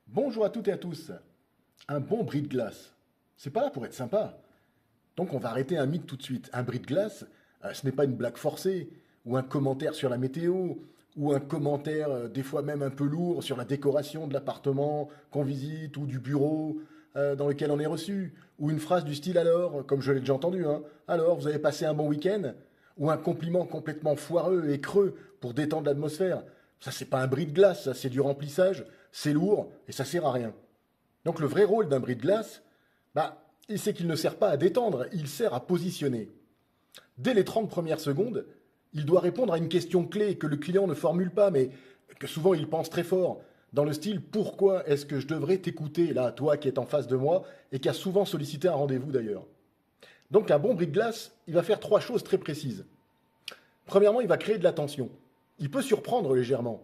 Bonjour à toutes et à tous. Un bon bris de glace, c'est pas là pour être sympa. Donc on va arrêter un mythe tout de suite. Un bris de glace, ce n'est pas une blague forcée, ou un commentaire sur la météo, ou un commentaire des fois même un peu lourd sur la décoration de l'appartement qu'on visite, ou du bureau dans lequel on est reçu, ou une phrase du style alors, comme je l'ai déjà entendu, hein, alors vous avez passé un bon week-end, ou un compliment complètement foireux et creux pour détendre l'atmosphère. Ça, c'est pas un bris de glace, ça, c'est du remplissage, c'est lourd et ça sert à rien. Donc le vrai rôle d'un bris de glace, c'est qu'il ne sert pas à détendre, il sert à positionner. Dès les 30 premières secondes, il doit répondre à une question clé que le client ne formule pas, mais que souvent il pense très fort, dans le style pourquoi est-ce que je devrais t'écouter, là, toi qui es en face de moi et qui a souvent sollicité un rendez-vous d'ailleurs. Donc un bon bris de glace, il va faire trois choses très précises. Premièrement, il va créer de la tension. Il peut surprendre légèrement.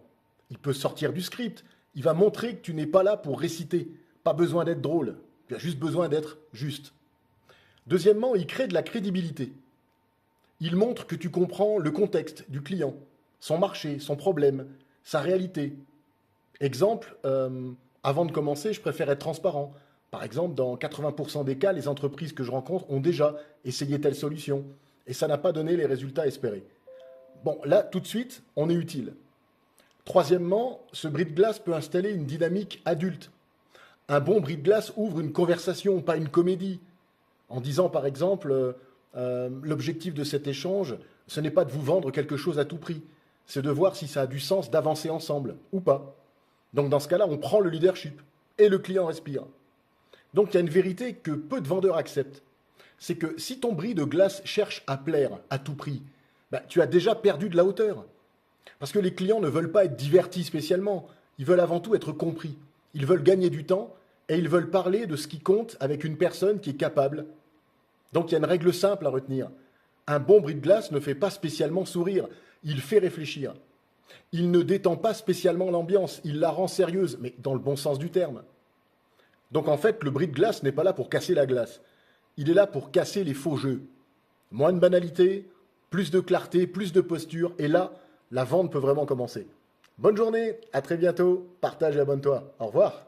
Il peut sortir du script. Il va montrer que tu n'es pas là pour réciter. Pas besoin d'être drôle. Tu as juste besoin d'être juste. Deuxièmement, il crée de la crédibilité. Il montre que tu comprends le contexte du client, son marché, son problème, sa réalité. Exemple, avant de commencer, je préfère être transparent. Par exemple, dans 80% des cas, les entreprises que je rencontre ont déjà essayé telle solution et ça n'a pas donné les résultats espérés. Bon, là, tout de suite, on est utile. Troisièmement, ce bris de glace peut installer une dynamique adulte. Un bon bris de glace ouvre une conversation, pas une comédie. En disant, par exemple, l'objectif de cet échange, ce n'est pas de vous vendre quelque chose à tout prix. C'est de voir si ça a du sens d'avancer ensemble ou pas. Donc dans ce cas-là, on prend le leadership et le client respire. Donc il y a une vérité que peu de vendeurs acceptent. C'est que si ton bris de glace cherche à plaire à tout prix, tu as déjà perdu de la hauteur. Parce que les clients ne veulent pas être divertis spécialement, ils veulent avant tout être compris. Ils veulent gagner du temps et ils veulent parler de ce qui compte avec une personne qui est capable. Donc il y a une règle simple à retenir. Un bon bris de glace ne fait pas spécialement sourire, il fait réfléchir. Il ne détend pas spécialement l'ambiance, il la rend sérieuse, mais dans le bon sens du terme. Donc en fait, le bris de glace n'est pas là pour casser la glace. Il est là pour casser les faux jeux. Moins de banalité, plus de clarté, plus de posture, et là, la vente peut vraiment commencer. Bonne journée, à très bientôt, partage et abonne-toi. Au revoir.